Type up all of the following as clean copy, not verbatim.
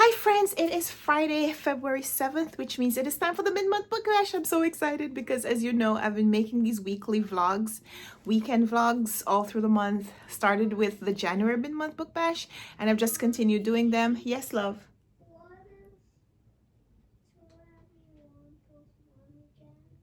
Hi friends, it is Friday, February 7th, which means it is time for the mid-month book bash. I'm so excited because, as you know, I've been making these weekly vlogs, weekend vlogs all through the month. Started with the January mid-month book bash and I've just continued doing them. Yes, love.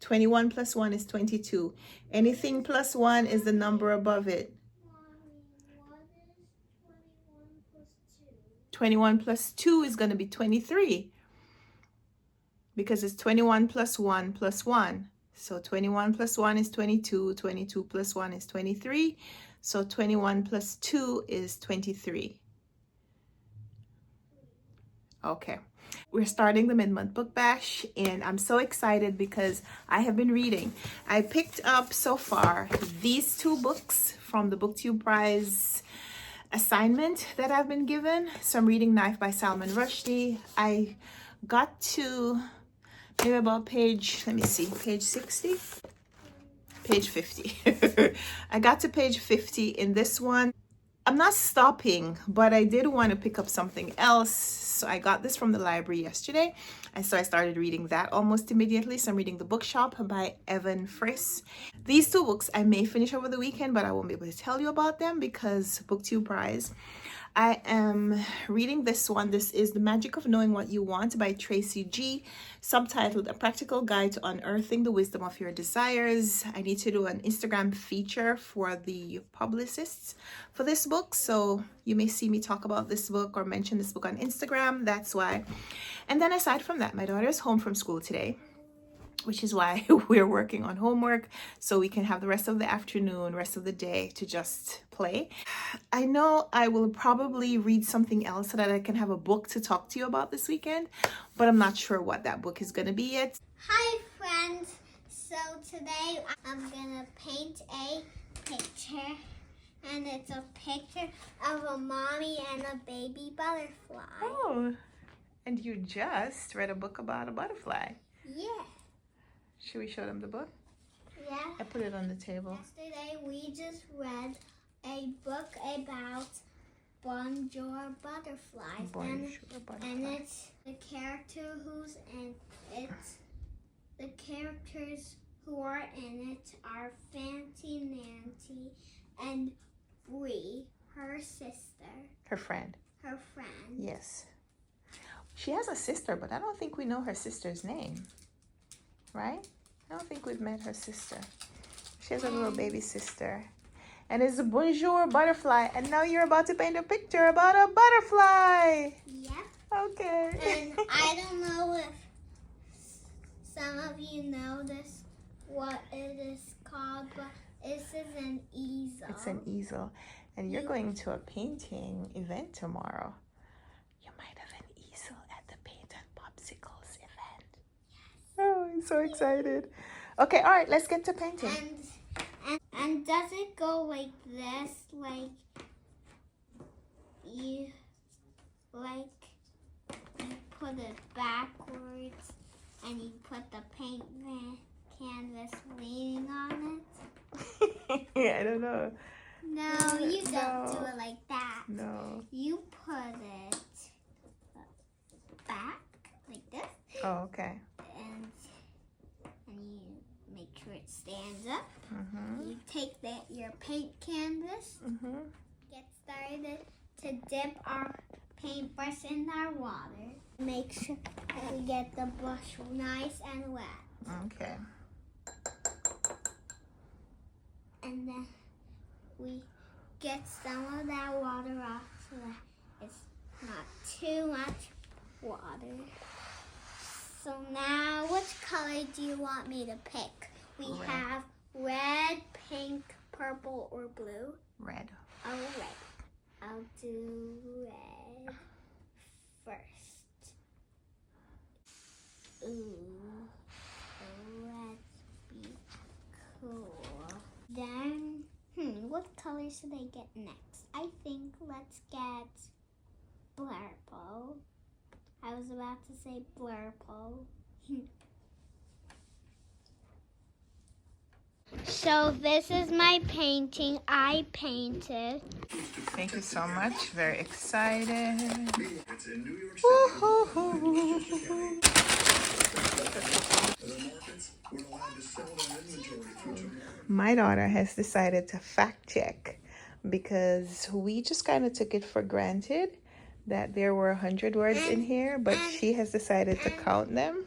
21 plus 1 is 22. Anything plus 1 is the number above it. 21 plus 2 is going to be 23 because it's 21 plus 1 plus 1. So 21 plus 1 is 22. 22 plus 1 is 23. So 21 plus 2 is 23. Okay. We're starting the mid-month book bash and I'm so excited because I have been reading. I picked up so far these two books from the BookTube Prize assignment that I've been given. So I'm reading Knife by Salman Rushdie. I got to maybe about page 60? Page 50. I got to page 50 in this one. I'm not stopping, but I did want to pick up something else. So I got this from the library yesterday. And so I started reading that almost immediately. So I'm reading The Bookshop by Evan Friss. These two books I may finish over the weekend, but I won't be able to tell you about them because BookTube Prize. I am reading this one. This is The Magic of Knowing What You Want by Tracy G, subtitled A Practical Guide to Unearthing the Wisdom of Your Desires. I need to do an Instagram feature for the publicists for this book, so you may see me talk about this book or mention this book on Instagram. That's why. And then aside from that, my daughter is home from school today, which is why we're working on homework so we can have the rest of the afternoon, rest of the day to just play. I know I will probably read something else so that I can have a book to talk to you about this weekend, but I'm not sure what that book is going to be yet. Hi friends, so today I'm going to paint a picture, and it's a picture of a mommy and a baby butterfly. Oh, and you just read a book about a butterfly. Yeah. Should we show them the book? Yeah. I put it on the table. Yesterday we just read a book about bonjour butterflies. Bonjour butterfly. And it's the character who's in it's the characters who are in it are Fancy Nancy and Bree, her sister. Her friend. Her friend. Yes. She has a sister, but I don't think we know her sister's name. Right? I don't think we've met her sister. She has a little baby sister. And it's a bonjour butterfly. And now you're about to paint a picture about a butterfly. Yep. Okay. And I don't know if some of you know this, what it is called, but this is an easel. It's an easel. And you're going to a painting event tomorrow. You might have an easel at the Paint and Popsicles event. Yes. Oh, I'm so excited. Okay, all right, let's get to painting. And does it go like this? Like you put it backwards and you put the paint canvas leaning on it? I don't know. No, you don't do it like that. No. You put it back like this. Oh, okay. And you make sure it stands up. Mm-hmm. You take your paint canvas. Mm-hmm. Get started to dip our paintbrush in our water. Make sure we get the brush nice and wet. Okay. And then we get some of that water off so that it's not too much water. So now, which color do you want me to pick? We have red, pink, purple, or blue. Red. Oh, red. I'll do red first. Ooh, let's be cool. Then, what color should I get next? I think let's get blurple. I was about to say blurple. So this is my painting I painted. Thank you so much. Very excited. Woo! My daughter has decided to fact check because we just kind of took it for granted that there were 100 words in here, but she has decided to count them.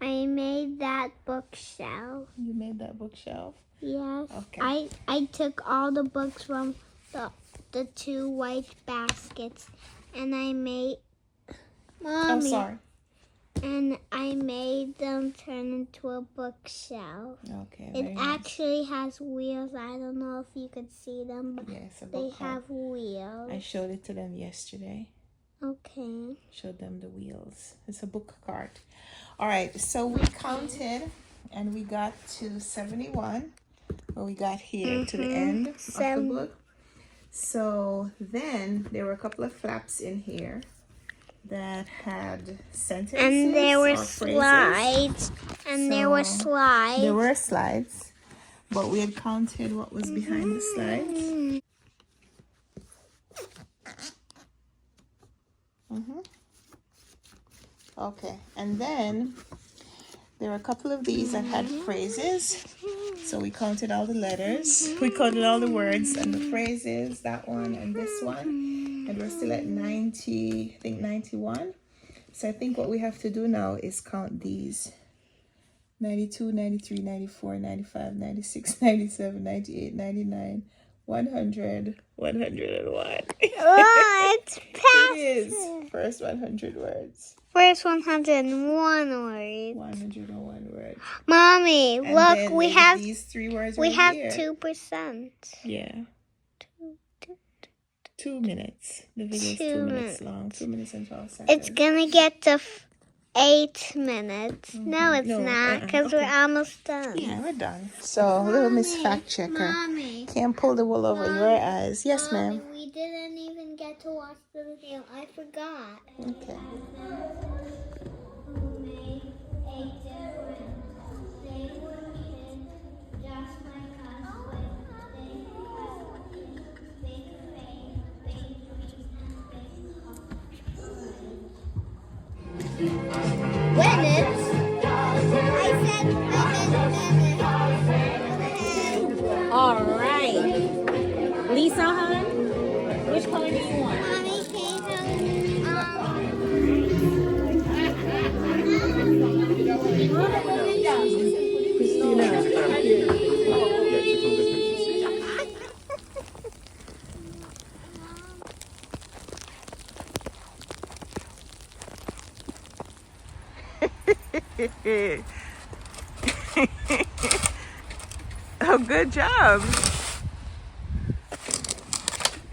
I made that bookshelf. You made that bookshelf? Yes. Okay. I took all the books from the two white baskets and I made Mommy. I'm sorry. And I made them turn into a bookshelf. Okay. It actually has wheels. I don't know if you could see them, but yes, they have wheels. I showed it to them yesterday. Okay. Showed them the wheels. It's a book cart. All right, so we counted and we got to 71. Well, we got here to the end of the book. So then there were a couple of flaps in here that had sentences and there were slides. There were slides. There were slides, but we had counted what was behind the slides. Okay, and then there were a couple of these that had phrases. So we counted all the letters. We counted all the words and the phrases, that one and this one. And we're still at 90, I think 91. So I think what we have to do now is count these. 92, 93, 94, 95, 96, 97, 98, 99, 100, 101. Oh, it's past. It is. First 100 words. First 101 words. 101 words. Mommy, And look, we have these 3 words. We right have here. 2%. Yeah. 2 minutes. The video is 2 minutes long. 2 minutes and 12 seconds. It's gonna get to 8 minutes. No, it's not, because we're almost done. Yeah, we're done. So, little Miss Fact Checker. Mommy. Can't pull the wool over your eyes. Yes, ma'am. We didn't even get to watch the video. I forgot. Okay. All right. Lisa, hon, which color do you want? Mommy, Oh, good job.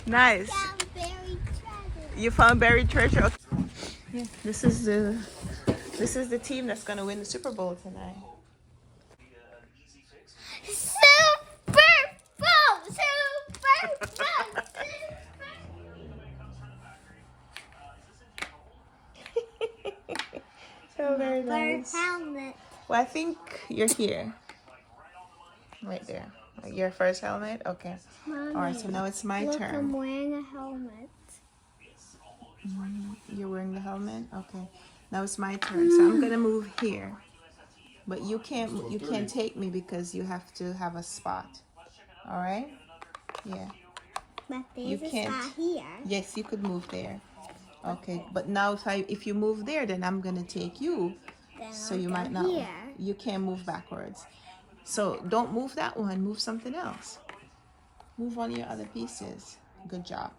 Nice. You found buried treasure. Yeah, this is the team that's gonna win the Super Bowl tonight. Super Bowl! So very nice. Helmet. Well, I think you're here. Right there. Like your first helmet? Okay. Mommy, all right, so now it's my look, turn. I'm wearing a helmet. You're wearing the helmet? Okay. Now it's my turn. So I'm gonna move here. But you can't take me because you have to have a spot. All right? Yeah. But there's You a can't. spot here. Yes, you could move there. Okay. But now if you move there, then I'm gonna take you. Then So I'll you go might not. here. You can't move backwards. So don't move that one. Move something else. Move one of your other pieces. Good job.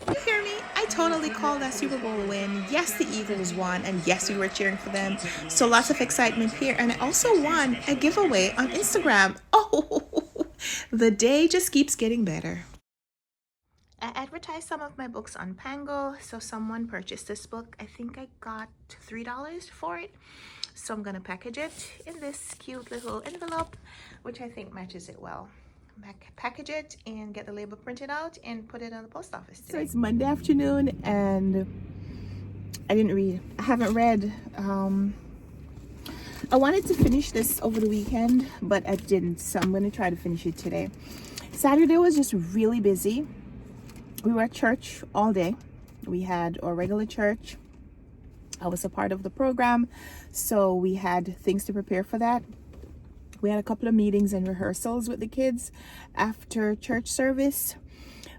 You hear me? I totally called that Super Bowl win. Yes, the Eagles won, and yes, we were cheering for them. So lots of excitement here. And I also won a giveaway on Instagram. Oh, the day just keeps getting better. I advertised some of my books on Pango, so someone purchased this book. I think I got $3 for it. So I'm gonna package it in this cute little envelope, which I think matches it well. Package it and get the label printed out and put it on the post office today. So it's Monday afternoon and I didn't read. I haven't read. I wanted to finish this over the weekend, but I didn't. So I'm gonna try to finish it today. Saturday was just really busy. We were at church all day. We had our regular church. I was a part of the program, so we had things to prepare for that. We had a couple of meetings and rehearsals with the kids after church service,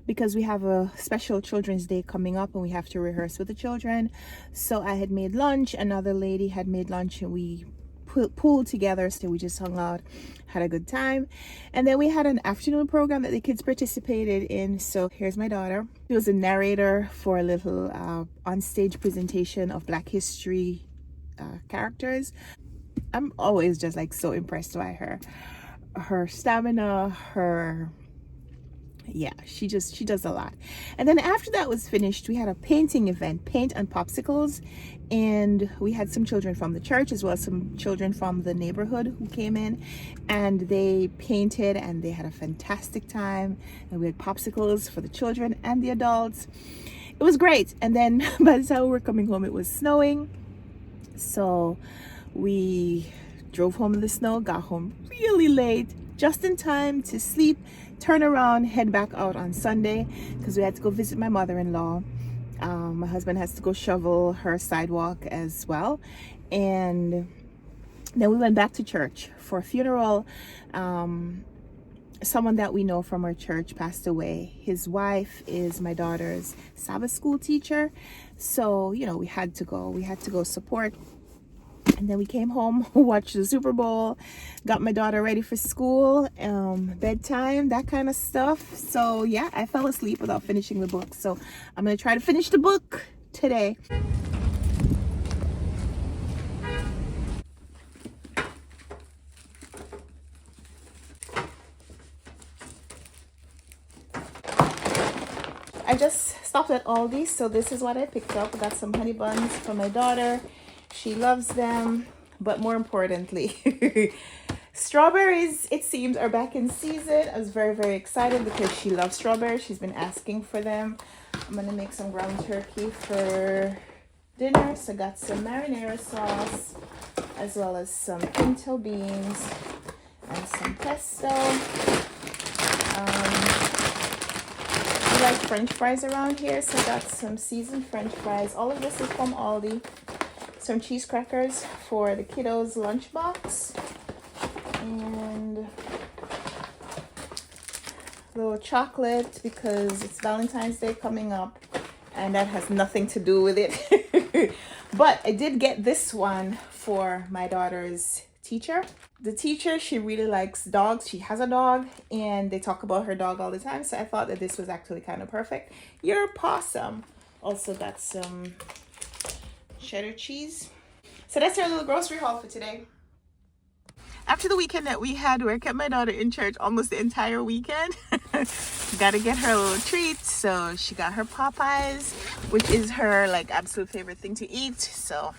because we have a special Children's Day coming up and we have to rehearse with the children. So I had made lunch, another lady had made lunch, and we pooled together. So we just hung out, had a good time. And then we had an afternoon program that the kids participated in. So here's my daughter. She was a narrator for a little on-stage presentation of Black history characters. I'm always just like so impressed by her stamina, she does a lot. And then after that was finished, we had a painting event, paint and popsicles, and we had some children from the church as well as some children from the neighborhood who came in, and they painted and they had a fantastic time. And we had popsicles for the children and the adults. It was great. And then by the time we were coming home, it was snowing, so we drove home in the snow, got home really late, just in time to sleep, turn around, head back out on Sunday, because we had to go visit my mother-in-law. My husband has to go shovel her sidewalk as well. And then we went back to church for a funeral. Someone that we know from our church passed away. His wife is my daughter's Sabbath school teacher. So, you know, we had to go support. And then we came home, watched the Super Bowl, got my daughter ready for school, bedtime, that kind of stuff. So yeah, I fell asleep without finishing the book. So I'm going to try to finish the book today. I just stopped at Aldi, so this is what I picked up. I got some honey buns for my daughter. She loves them, but more importantly, strawberries, it seems, are back in season. I was very, very excited because she loves strawberries. She's been asking for them. I'm going to make some ground turkey for dinner. So I got some marinara sauce, as well as some pinto beans and some pesto. We like French fries around here, so I got some seasoned French fries. All of this is from Aldi. Some cheese crackers for the kiddos' lunchbox, and a little chocolate because it's Valentine's Day coming up, and that has nothing to do with it. But I did get this one for my daughter's teacher. The teacher, she really likes dogs. She has a dog, and they talk about her dog all the time. So I thought that this was actually kind of perfect. Your possum. Also got some cheddar cheese. So that's our little grocery haul for today. After the weekend that we had where I kept my daughter in church almost the entire weekend, gotta get her a little treat. So she got her Popeyes, which is her like absolute favorite thing to eat. So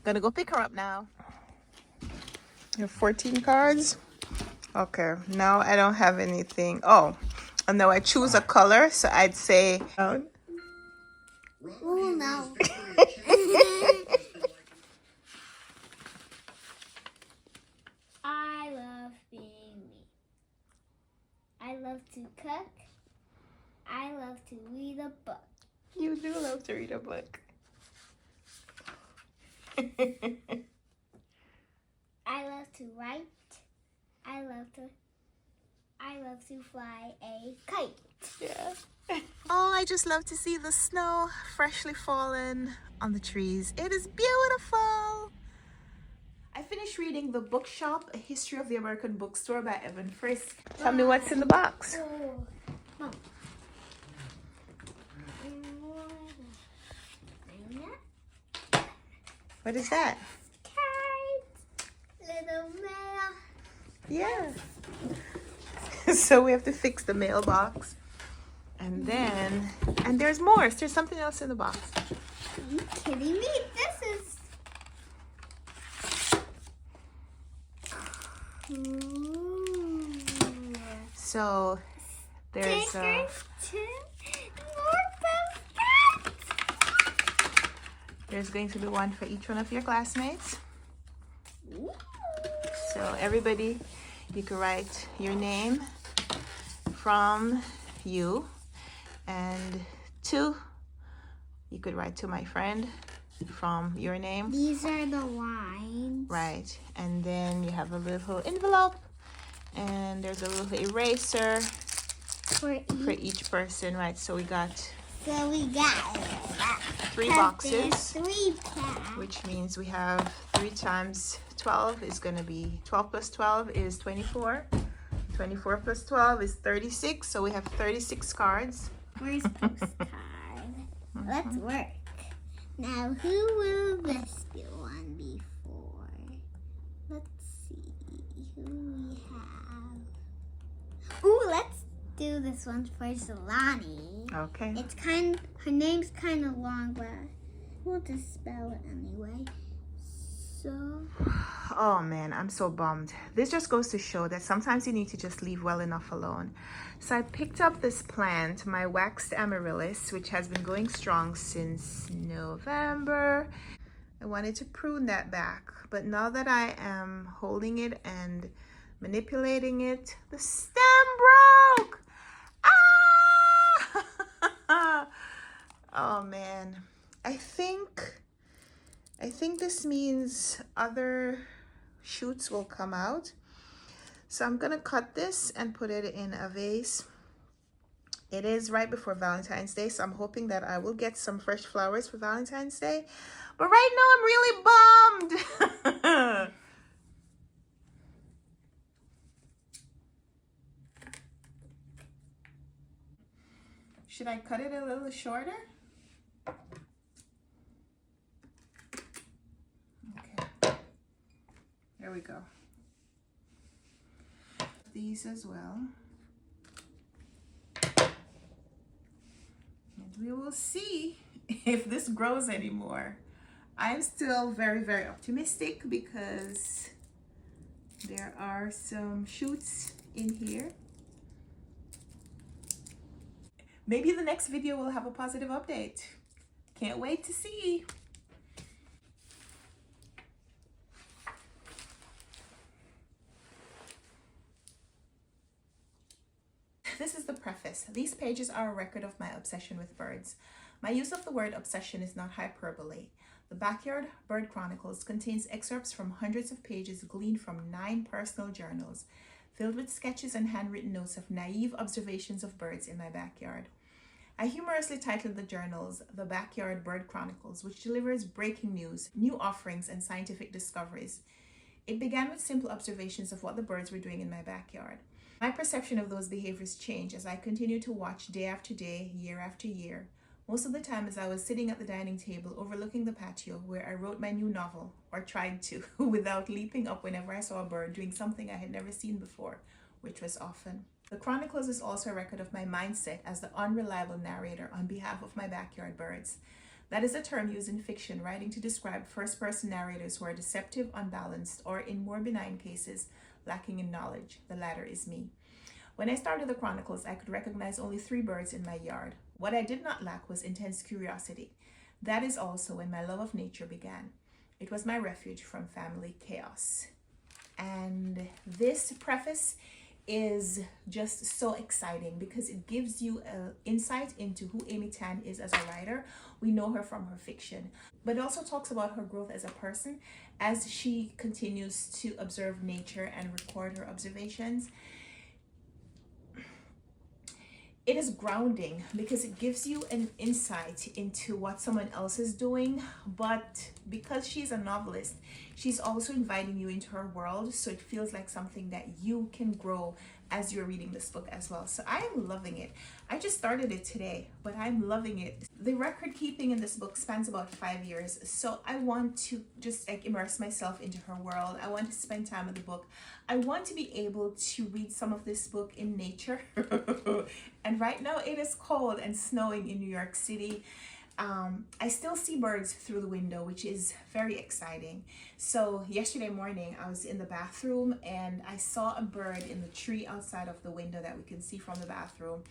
gonna go pick her up now. You have 14 cards. Okay, now I don't have anything. Oh, and now I choose a color, so I'd say Oh no. I love being me. I love to cook. I love to read a book. You do love to read a book. I love to write. I love to fly a kite. Yeah. Oh, I just love to see the snow freshly fallen on the trees. It is beautiful. I finished reading The Bookshop, A History of the American Bookstore by Evan Frisk. Tell me what's in the box. Oh, Mom. What is that? Little mail. Yeah. So we have to fix the mailbox. And then, and there's more. There's something else in the box. Are you kidding me? This is... Ooh. So there's Stickers too. More baskets. there's going to be one for each one of your classmates. So everybody, you can write your name from you, and 2 you could write to my friend from your name. These are the lines. Right, and then you have a little envelope, and there's a little eraser for each person, right? So we got 3 boxes, 3 packs. which means we have 3 times 12 is going to be 12 plus 12 is 24. 24 plus 12 is 36. So we have 36 cards. Where's postcard? Let's work. Now, who will this one be for? Let's see who we have. Ooh, let's do this one for Zolani. Okay. Her name's kind of long, but we'll just spell it anyway. So, Oh man, I'm so bummed. This just goes to show that sometimes you need to just leave well enough alone. So I picked up this plant, my waxed amaryllis, which has been going strong since November. I wanted to prune that back, but now that I am holding it and manipulating it, the stem broke. Ah! Oh man, I think this means other shoots will come out. So I'm gonna cut this and put it in a vase. It is right before Valentine's Day, so I'm hoping that I will get some fresh flowers for Valentine's Day. But right now I'm really bummed. Should I cut it a little shorter? There we go. These as well. And we will see if this grows anymore. I'm still very, very optimistic because there are some shoots in here. Maybe the next video will have a positive update. Can't wait to see. This is the preface. These pages are a record of my obsession with birds. My use of the word obsession is not hyperbole. The Backyard Bird Chronicles contains excerpts from hundreds of pages gleaned from 9 personal journals, filled with sketches and handwritten notes of naive observations of birds in my backyard. I humorously titled the journals The Backyard Bird Chronicles, which delivers breaking news, new offerings, and scientific discoveries. It began with simple observations of what the birds were doing in my backyard. My perception of those behaviors changed as I continued to watch day after day, year after year. Most of the time as I was sitting at the dining table overlooking the patio where I wrote my new novel, or tried to, without leaping up whenever I saw a bird doing something I had never seen before, which was often. The Chronicles is also a record of my mindset as the unreliable narrator on behalf of my backyard birds. That is a term used in fiction, writing to describe first-person narrators who are deceptive, unbalanced, or in more benign cases, lacking in knowledge. The latter is me. When I started the Chronicles, I could recognize only 3 birds in my yard. What I did not lack was intense curiosity. That is also when my love of nature began. It was my refuge from family chaos. And this preface is just so exciting because it gives you an insight into who Amy Tan is as a writer. We know her from her fiction, but it also talks about her growth as a person as she continues to observe nature and record her observations. It is grounding because it gives you an insight into what someone else is doing, but because she's a novelist, she's also inviting you into her world, so it feels like something that you can grow as you're reading this book as well. So I am loving it. I just started it today, but I'm loving it. The record keeping in this book spans about 5 years, so I want to just like immerse myself into her world. I want to spend time with the book. I want to be able to read some of this book in nature. And right now it is cold and snowing in New York City. I still see birds through the window, which is very exciting. So yesterday morning I was in the bathroom and I saw a bird in the tree outside of the window that we can see from the bathroom.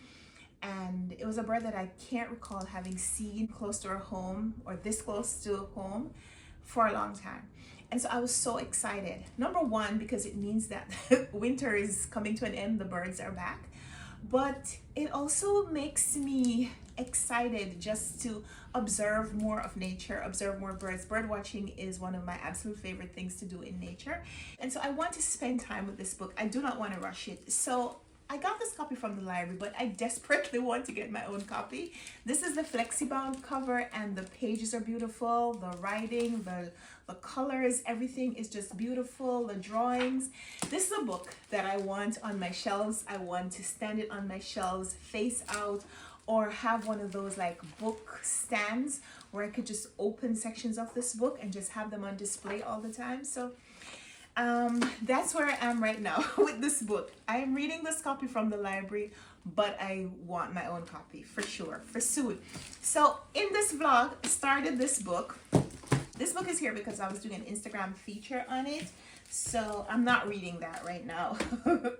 And it was a bird that I can't recall having seen close to our home or this close to home for a long time. And so I was so excited. Number one, because it means that winter is coming to an end, the birds are back. but it also makes me excited just to observe more of nature, observe more birds. Bird watching is one of my absolute favorite things to do in nature. And so I want to spend time with this book. I do not want to rush it. So I got this copy from the library, but I desperately want to get my own copy. This is the FlexiBound cover, and the pages are beautiful. The writing, the colors, everything is just beautiful. The drawings. This is a book that I want on my shelves. I want to stand it on my shelves face out, or have one of those like book stands where I could just open sections of this book and just have them on display all the time. So that's where I am right now with this book. I am reading this copy from the library, but I want my own copy for sure, for soon. So in this vlog, I started this book. This book is here because I was doing an Instagram feature on it. So I'm not reading that right now.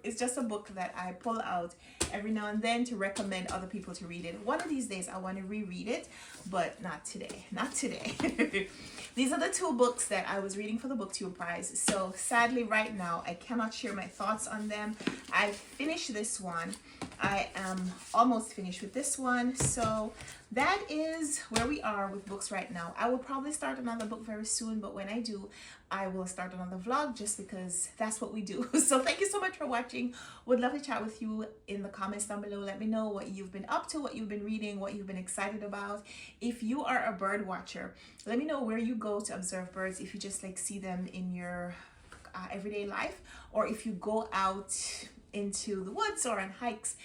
It's just a book that I pull out every now and then to recommend other people to read it. One of these days I want to reread it, but not today. Not today. These are the two books that I was reading for the BookTube Prize. So sadly right now I cannot share my thoughts on them. I finished this one. I am almost finished with this one. So that is where we are with books right now. I will probably start another book very soon, but when I do, I will start another vlog just because that's what we do. So thank you so much for watching. Would love to chat with you in the comments down below. Let me know what you've been up to, what you've been reading, what you've been excited about. If you are a bird watcher, let me know where you go to observe birds. If you just like see them in your everyday life, or if you go out into the woods or on hikes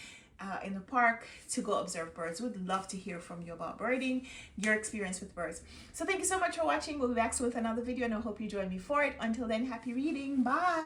in the park to go observe birds. Would love to hear from you about birding, your experience with birds. So thank you so much for watching. We'll be back soon with another video, and I hope you join me for it. Until then, happy reading. Bye.